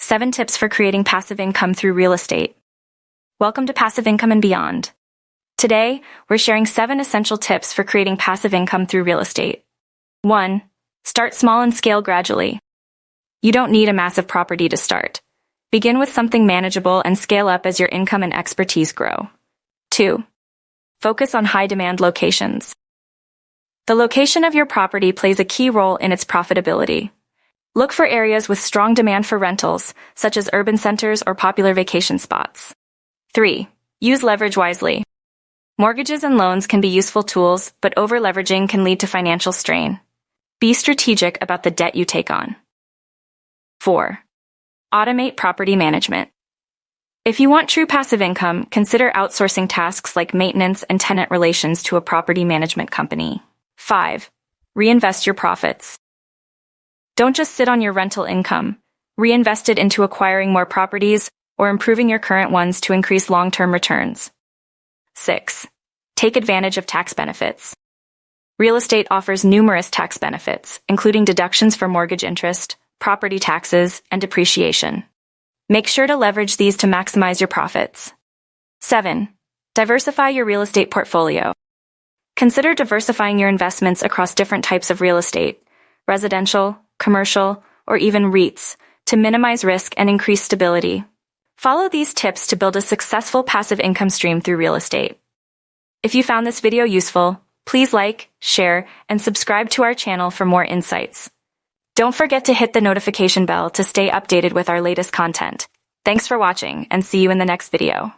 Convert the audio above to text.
7 tips for creating passive income through real estate. Welcome to Passive Income and Beyond. Today, we're sharing 7 essential tips for creating passive income through real estate. 1. Start small and scale gradually. You don't need a massive property to start. Begin with something manageable and scale up as your income and expertise grow. 2. Focus on high-demand locations. The location of your property plays a key role in its profitability. Look for areas with strong demand for rentals, such as urban centers or popular vacation spots. 3. Use leverage wisely. Mortgages and loans can be useful tools, but over-leveraging can lead to financial strain. Be strategic about the debt you take on. 4. Automate property management. If you want true passive income, consider outsourcing tasks like maintenance and tenant relations to a property management company. 5. Reinvest your profits. Don't just sit on your rental income. Reinvest it into acquiring more properties or improving your current ones to increase long-term returns. 6. Take advantage of tax benefits. Real estate offers numerous tax benefits, including deductions for mortgage interest, property taxes, and depreciation. Make sure to leverage these to maximize your profits. 7. Diversify your real estate portfolio. Consider diversifying your investments across different types of real estate, residential, commercial, or even REITs, to minimize risk and increase stability. Follow these tips to build a successful passive income stream through real estate. If you found this video useful, please like, share, and subscribe to our channel for more insights. Don't forget to hit the notification bell to stay updated with our latest content. Thanks for watching, and see you in the next video.